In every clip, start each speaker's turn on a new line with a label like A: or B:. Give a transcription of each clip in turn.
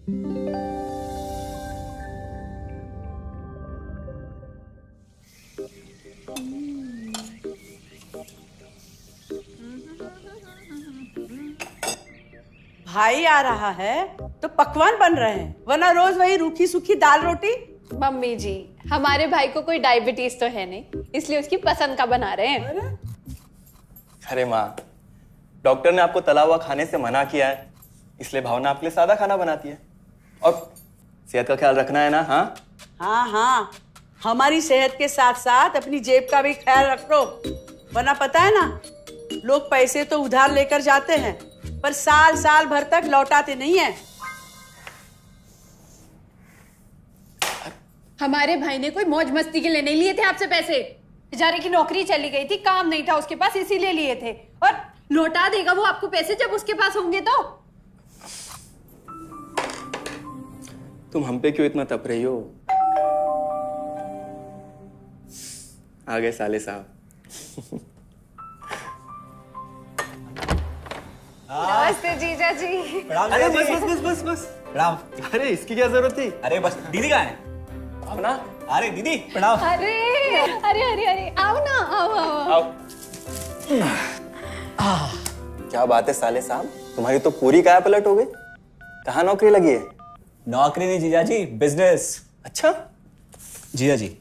A: भाई आ रहा है तो पकवान बन रहे हैं, वरना रोज वही रूखी सूखी दाल रोटी।
B: मम्मी जी, हमारे भाई को कोई डायबिटीज तो है नहीं, इसलिए उसकी पसंद का बना रहे हैं।
C: अरे माँ, डॉक्टर ने आपको तला हुआ खाने से मना किया है, इसलिए भावना आपके लिए सादा खाना बनाती है। और सेहत का ख्याल रखना है ना? हाँ
A: हाँ हाँ, हमारी सेहत के साथ साथ अपनी जेब का भी ख्याल रखो, वरना पता है ना, लोग पैसे तो उधार लेकर जाते हैं पर साल साल भर तक लौटाते नहीं है।
B: हमारे भाई ने कोई मौज मस्ती के लिए नहीं लिए थे आपसे पैसे। बेचारे की नौकरी चली गई थी, काम नहीं था उसके पास, इसीलिए लिए थे। और लौटा देगा वो आपको पैसे जब उसके पास होंगे तो।
C: तुम हम पे क्यों इतना तप रही हो? आ गए साले साहब।
B: नमस्ते जीजा जी।
C: अरे बस बस बस बस बस प्रणाम। अरे इसकी क्या जरूरत थी?
D: अरे बस दीदी कहाँ है?
C: अपना?
D: अरे दीदी प्रणाम।
B: अरे अरे अरे अरे आओ ना, आओ।
C: क्या बात है साले साहब, तुम्हारी तो पूरी काया पलट हो गई। कहाँ नौकरी लगी है?
D: नौकरी नहीं जीजा जी, बिजनेस।
C: अच्छा
D: जीजा जी,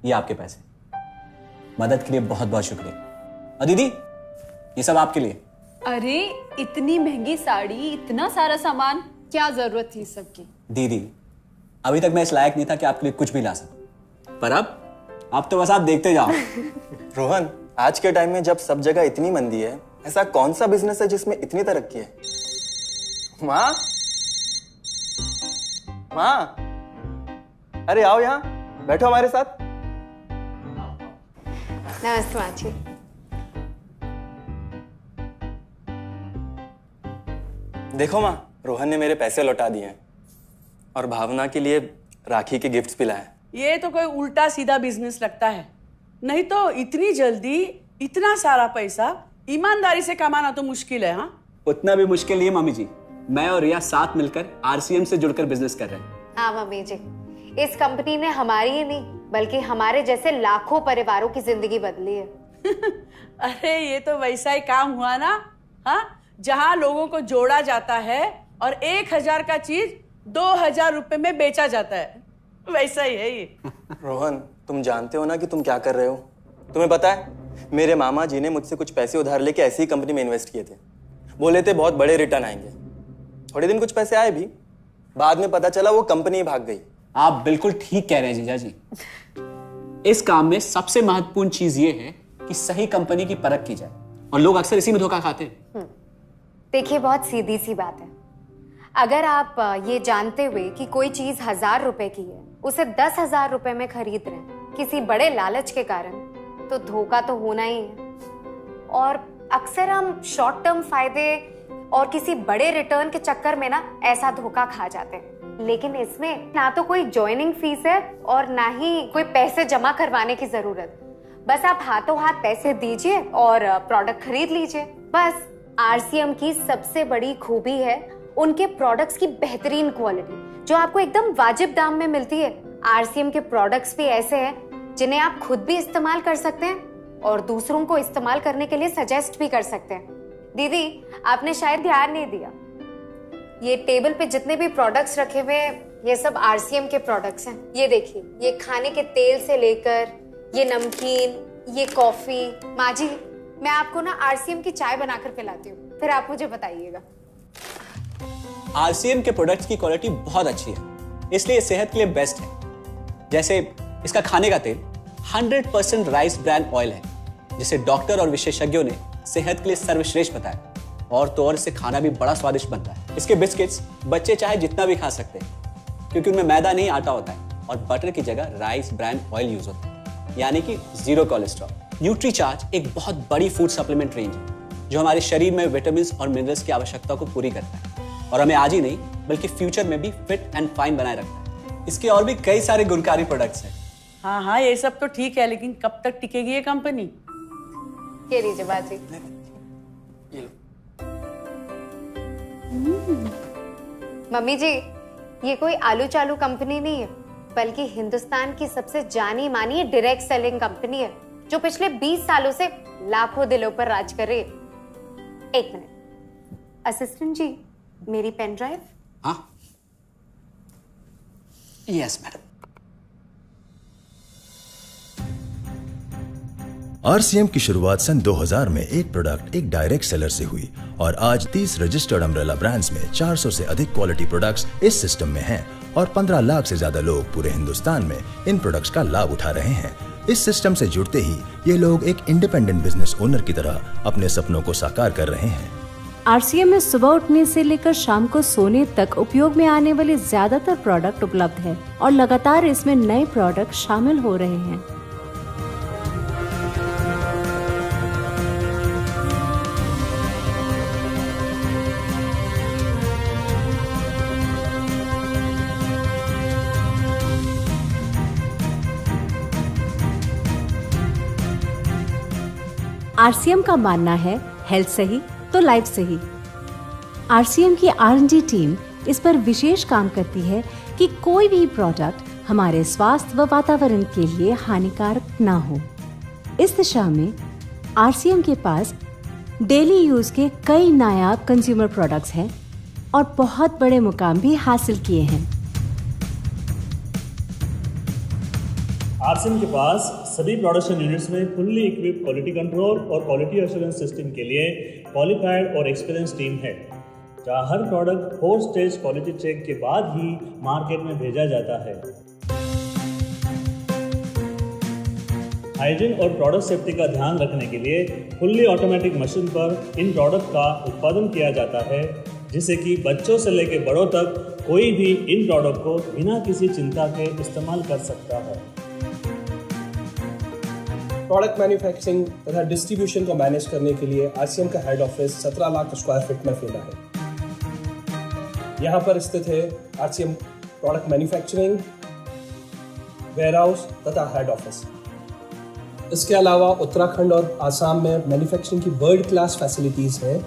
D: ये आपके पैसे, मदद के लिए बहुत बहुत शुक्रिया। और दीदी, ये सब आपके लिए।
B: अरे इतनी महंगी साड़ी, इतना सारा सामान, क्या जरूरत थी सबकी?
D: दीदी, अभी तक मैं इस लायक नहीं था कि आपके लिए कुछ भी ला सकूं, पर अब तो बस आप देखते जाओ।
C: रोहन, आज के टाइम में जब सब जगह इतनी मंदी है, ऐसा कौन सा बिजनेस है जिसमें इतनी तरक्की है? माँ, माँ, अरे आओ यहाँ बैठो हमारे साथ।
B: नमस्ते माँ जी।
C: देखो माँ, रोहन ने मेरे पैसे लौटा दिए हैं और भावना के लिए राखी के गिफ्ट्स भी लाए।
A: ये तो कोई उल्टा सीधा बिजनेस लगता है, नहीं तो इतनी जल्दी इतना सारा पैसा ईमानदारी से कमाना तो मुश्किल है। हाँ,
D: उतना भी मुश्किल नहीं है मम्मी जी, मैं और रिया साथ मिलकर आरसीएम से जुड़कर बिजनेस कर रहे हैं।
E: हाँ मम्मी जी, इस कंपनी ने हमारी ही नहीं बल्कि हमारे जैसे लाखों परिवारों की जिंदगी बदली है।
A: अरे ये तो वैसा ही काम हुआ ना, हाँ, जहाँ लोगों को जोड़ा जाता है और 1000 का चीज 2000 रुपए में बेचा जाता है, वैसा ही है ये।
C: रोहन, तुम जानते हो ना कि तुम क्या कर रहे हो? तुम्हें पता है, मेरे मामा जी ने मुझसे कुछ पैसे उधार लेके ऐसी ही कंपनी में इन्वेस्ट किए थे। बोले थे बहुत बड़े रिटर्न आएंगे। थोड़े दिन कुछ पैसे आए भी, बाद में पता चला वो कंपनी भाग गई।
D: आप बिल्कुल ठीक कह रहे हैं जीजा जी। इस काम में सबसे महत्वपूर्ण चीज ये है कि सही कंपनी की परख की जाए, और लोग अक्सर इसी में धोखा खाते हैं।
E: देखिए, बहुत सीधी सी बात है। अगर आप ये जानते हुए कि कोई चीज 1000 रुपए की है, उसे 10,000 रुपए में खरीद रहे हैं किसी बड़े लालच के कारण, तो धोखा तो होना ही है। और अक्सर हम शॉर्ट टर्म फायदे और किसी बड़े रिटर्न के चक्कर में ना ऐसा धोखा खा जाते हैं। लेकिन इसमें ना तो कोई ज्वाइनिंग फीस है और ना ही कोई पैसे जमा करवाने की जरूरत। बस आप हाथों हाथ पैसे दीजिए और प्रोडक्ट खरीद लीजिए। बस आरसीएम की सबसे बड़ी खूबी है उनके प्रोडक्ट्स की बेहतरीन क्वालिटी, जो आपको एकदम वाजिब दाम में मिलती है। आरसीएम के प्रोडक्ट्स भी ऐसे हैं जिन्हें आप खुद भी इस्तेमाल कर सकते हैं और दूसरों को इस्तेमाल करने के लिए सजेस्ट भी कर सकते हैं। दीदी, आपने शायद ध्यान नहीं दिया, ये टेबल पे जितने भी प्रोडक्ट्स रखे हुए हैं, ये सब आरसीएम के प्रोडक्ट्स हैं। ये देखिए, ये खाने के तेल से लेकर ये नमकीन, ये कॉफी। माँ जी, मैं आपको ना आरसीएम की चाय बनाकर पिलाती हूँ, फिर आप मुझे बताइएगा।
D: आरसीएम के प्रोडक्ट्स की क्वालिटी बहुत अच्छी है, इसलिए सेहत के लिए बेस्ट है। जैसे इसका खाने का तेल 100% राइस ब्रांड ऑयल है, जिसे डॉक्टर और विशेषज्ञों ने सेहत के लिए सर्वश्रेष्ठ बताया। और तो और इससे खाना भी बड़ा स्वादिष्ट बनता है। इसके बिस्किट्स बच्चे चाहे जितना भी खा सकते हैं, क्योंकि उनमें मैदा नहीं आटा होता है और बटर की जगह राइस ब्रांड ऑयल यूज होता है, यानी कि 0 कोलेस्ट्रॉल। न्यूट्रीचार्ज एक बहुत बड़ी फूड सप्लीमेंट रेंज है, जो हमारे शरीर में विटामिन्स और मिनरल्स की आवश्यकता को पूरी करता है और हमें आज ही नहीं बल्कि फ्यूचर में भी फिट एंड फाइन बनाए रखता है। इसके और भी कई सारे गुणकारी प्रोडक्ट्स हैं।
A: हाँ हाँ, ये सब तो ठीक है, लेकिन कब तक टिकेगी ये कंपनी?
E: ये लीजिए बाजी।
C: ये लो।
E: मम्मी जी, ये कोई आलू चालू कंपनी नहीं है, बल्कि हिंदुस्तान की सबसे जानी मानी डायरेक्ट सेलिंग कंपनी है, जो पिछले 20 सालों से लाखों दिलों पर राज कर रही है। एक मिनट असिस्टेंट जी, मेरी पेन ड्राइव।
D: हाँ, यस मैडम।
F: आरसीएम की शुरुआत सन 2000 में एक प्रोडक्ट एक डायरेक्ट सेलर से हुई और आज 30 रजिस्टर्ड अम्ब्रेला ब्रांड्स में 400 से अधिक क्वालिटी प्रोडक्ट्स इस सिस्टम में हैं और 15 लाख से ज्यादा लोग पूरे हिंदुस्तान में इन प्रोडक्ट्स का लाभ उठा रहे हैं। इस सिस्टम से जुड़ते ही ये लोग एक इंडिपेंडेंट बिजनेस ओनर की तरह अपने सपनों को साकार कर रहे हैं।
G: आरसीएम में सुबह उठने से लेकर शाम को सोने तक उपयोग में आने वाले ज्यादातर प्रोडक्ट उपलब्ध है और लगातार इसमें नए प्रोडक्ट शामिल हो रहे हैं। आरसीएम का मानना है हेल्थ सही तो लाइफ सही। आरसीएम की R&D टीम इस पर विशेष काम करती है कि कोई भी प्रोडक्ट हमारे स्वास्थ्य व वातावरण के लिए हानिकारक ना हो। इस दिशा में आरसीएम के पास डेली यूज के कई नायाब कंज्यूमर प्रोडक्ट्स हैं और बहुत बड़े मुकाम भी हासिल किए हैं।
H: आरसीएम के पास सभी प्रोडक्शन यूनिट्स में फुल्ली इक्विप क्वालिटी कंट्रोल और क्वालिटी एश्योरेंस सिस्टम के लिए क्वालिफाइड और एक्सपीरियंस टीम है, जहां हर प्रोडक्ट 4 स्टेज क्वालिटी चेक के बाद ही मार्केट में भेजा जाता है। हाइजीन और प्रोडक्ट सेफ्टी का ध्यान रखने के लिए फुल्ली ऑटोमेटिक मशीन पर इन प्रोडक्ट का उत्पादन किया जाता है, जिससे कि बच्चों से लेकर बड़ों तक कोई भी इन प्रोडक्ट को बिना किसी चिंता के इस्तेमाल कर सकता है।
I: प्रोडक्ट मैन्युफैक्चरिंग तथा डिस्ट्रीब्यूशन को मैनेज करने के लिए आरसीएम का head office 17 lakh square feet में फैला है। यहाँ पर स्थित है आरसीएम प्रोडक्ट मैन्युफैक्चरिंग, वेयरहाउस तथा हेड ऑफिस। इसके अलावा उत्तराखंड और आसाम में मैन्युफैक्चरिंग की वर्ल्ड क्लास फैसिलिटीज़ हैं,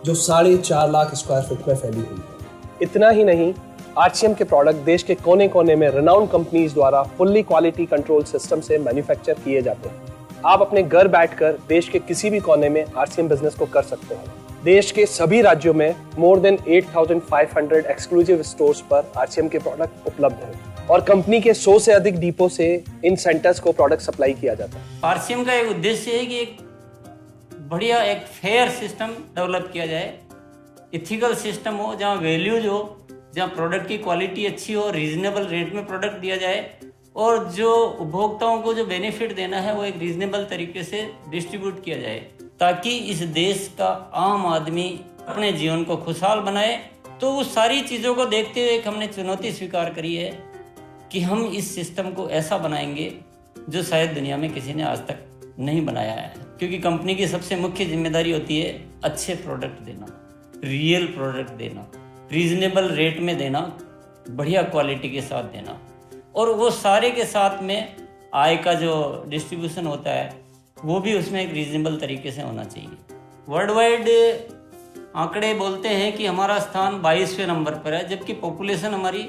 I: जो 4.5 लाख स्क्वायर फीट में फैली हुई है। इतना ही नहीं, आरसीएम के प्रोडक्ट देश के कोने कोने में रेनाउंड कंपनीज द्वारा फुल्ली क्वालिटी कंट्रोल सिस्टम से मैन्युफैक्चर किए जाते हैं। आप अपने घर बैठकर देश के किसी भी कोने में आरसीएम बिजनेस को कर सकते हैं। देश के सभी राज्यों में मोर देन 8,500 एक्सक्लूसिव स्टोर्स पर आरसीएम के प्रोडक्ट उपलब्ध हैं और कंपनी के 100 से अधिक डिपो से इन सेंटर्स को प्रोडक्ट सप्लाई किया जाता है।
J: आरसीएम का एक उद्देश्य है कि एक बढ़िया एक फेयर सिस्टम डेवलप किया जाए, इथिकल सिस्टम हो, जहाँ वैल्यूज हो, जहाँ प्रोडक्ट की क्वालिटी अच्छी हो, रीजनेबल रेट में प्रोडक्ट दिया जाए और जो उपभोक्ताओं को जो बेनिफिट देना है वो एक रीजनेबल तरीके से डिस्ट्रीब्यूट किया जाए, ताकि इस देश का आम आदमी अपने जीवन को खुशहाल बनाए। तो उस सारी चीज़ों को देखते हुए एक हमने चुनौती स्वीकार करी है कि हम इस सिस्टम को ऐसा बनाएंगे जो शायद दुनिया में किसी ने आज तक नहीं बनाया है, क्योंकि कंपनी की सबसे मुख्य जिम्मेदारी होती है अच्छे प्रोडक्ट देना, रियल प्रोडक्ट देना, रीजनेबल रेट में देना, बढ़िया क्वालिटी के साथ देना, और वो सारे के साथ में आय का जो डिस्ट्रीब्यूशन होता है वो भी उसमें एक रीजनेबल तरीके से होना चाहिए। वर्ल्ड वाइड आंकड़े बोलते हैं कि हमारा स्थान 22वें नंबर पर है, जबकि पॉपुलेशन हमारी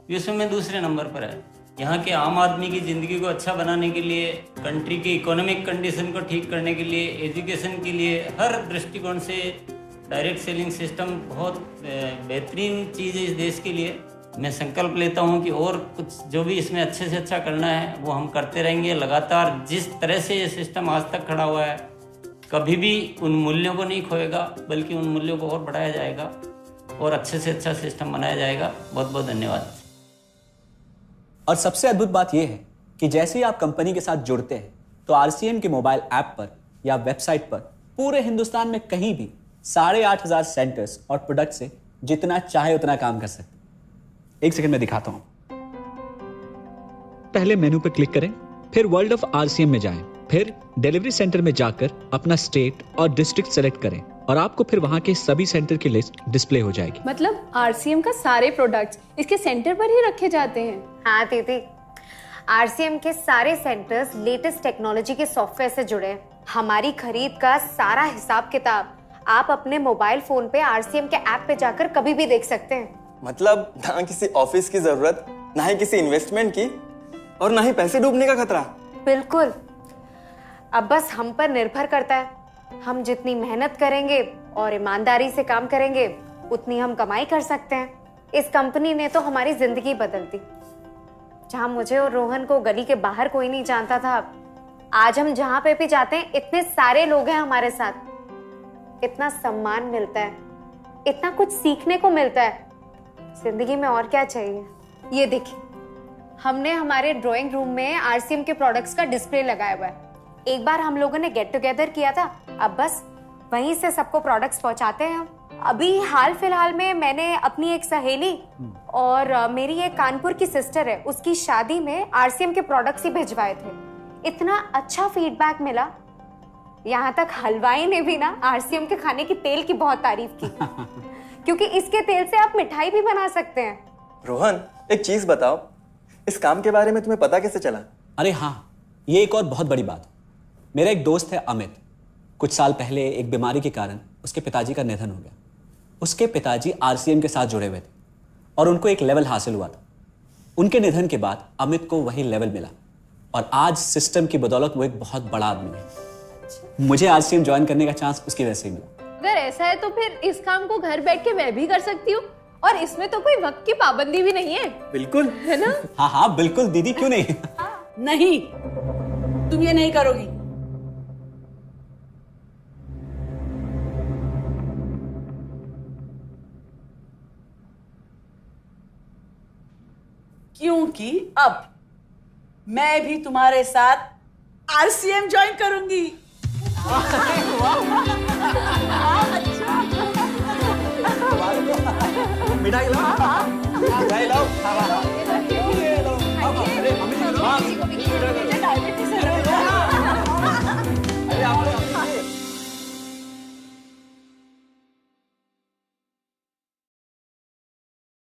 J: विश्व में दूसरे नंबर पर है। यहाँ के आम आदमी की ज़िंदगी को अच्छा बनाने के लिए, कंट्री की इकोनॉमिक कंडीशन को ठीक करने के लिए, एजुकेशन के लिए, हर दृष्टिकोण से डायरेक्ट सेलिंग सिस्टम बहुत बेहतरीन चीज़ है इस देश के लिए। मैं संकल्प लेता हूं कि और कुछ जो भी इसमें अच्छे से अच्छा करना है वो हम करते रहेंगे लगातार। जिस तरह से ये सिस्टम आज तक खड़ा हुआ है, कभी भी उन मूल्यों को नहीं खोएगा, बल्कि उन मूल्यों को और बढ़ाया जाएगा और अच्छे से अच्छा सिस्टम बनाया जाएगा। बहुत बहुत धन्यवाद।
D: और सबसे अद्भुत बात यह है कि जैसे ही आप कंपनी के साथ जुड़ते हैं तो आरसीएम के मोबाइल ऐप पर या वेबसाइट पर पूरे हिंदुस्तान में कहीं भी 8,500 सेंटर्स और प्रोडक्ट से जितना चाहे उतना काम कर सकते हैं। एक सेकंड में दिखाता हूं। पहले मेनू पर क्लिक करें, फिर वर्ल्ड ऑफ आरसीएम में जाएं, फिर डिलीवरी सेंटर में जाकर अपना स्टेट और डिस्ट्रिक्ट सेलेक्ट करें और आपको फिर वहां के सभी सेंटर की लिस्ट डिस्प्ले हो जाएगी।
B: मतलब आरसीएम का सारे प्रोडक्ट्स इसके सेंटर पर ही रखे जाते हैं?
E: हाँ दीदी, आरसीएम के सारे सेंटर्स लेटेस्ट टेक्नोलॉजी के सॉफ्टवेयर से जुड़े हैं। हमारी खरीद का सारा हिसाब किताब आप अपने मोबाइल फोन पे आरसीएम के ऐप पे जाकर कभी भी देख सकते हैं।
C: मतलब ना किसी ऑफिस की जरूरत, ना ही किसी इन्वेस्टमेंट की, और ना ही पैसे डूबने का खतरा।
E: बिल्कुल। अब बस हम पर निर्भर करता है। हम जितनी मेहनत करेंगे और ईमानदारी से काम करेंगे, उतनी हम कमाई कर सकते हैं। इस कंपनी ने तो हमारी जिंदगी बदल दी। जहां मुझे और रोहन को गली के बाहर कोई नहीं जानता था, आज हम जहां पे भी जाते हैं इतने सारे लोग हैं हमारे साथ। इतना सम्मान मिलता है, इतना कुछ सीखने को मिलता है। जिंदगी में और क्या चाहिए। ये देखिए, हमने हमारे ड्राइंग रूम में आरसीएम के प्रोडक्ट्स का डिस्प्ले लगाया हुआ है। एक बार हम लोगों ने गेट टुगेदर किया था, अब बस वहीं से सबको प्रोडक्ट्स पहुंचाते हैं हम। अभी हाल फिलहाल में मैंने अपनी एक सहेली और मेरी एक कानपुर की सिस्टर है, उसकी शादी में आरसीएम के प्रोडक्ट्स ही भिजवाए थे। इतना अच्छा फीडबैक मिला, यहाँ तक हलवाई ने भी ना आरसीएम के खाने की तेल की बहुत तारीफ की क्योंकि इसके तेल से आप मिठाई भी बना सकते हैं।
C: रोहन, एक चीज बताओ, इस काम के बारे में तुम्हें पता कैसे चला?
D: अरे हाँ, ये एक और बहुत बड़ी बात। मेरा एक दोस्त है अमित, कुछ साल पहले एक बीमारी के कारण उसके पिताजी का निधन हो गया। उसके पिताजी आरसीएम के साथ जुड़े हुए थे और उनको एक लेवल हासिल हुआ था। उनके निधन के बाद अमित को वही लेवल मिला और आज सिस्टम की बदौलत वो एक बहुत बड़ा आदमी है। मुझे आरसीएम ज्वाइन करने का चांस उसकी वजह से मिला।
B: अगर ऐसा है तो फिर इस काम को घर बैठ के मैं भी कर सकती हूँ, और इसमें तो कोई वक्त की पाबंदी भी नहीं है।
C: बिल्कुल,
B: है ना?
D: हाँ हाँ बिल्कुल दीदी, क्यों नहीं।
A: नहीं, तुम ये नहीं करोगी। क्योंकि अब मैं भी तुम्हारे साथ आरसीएम ज्वाइन करूंगी।
C: मिठाई लाओ।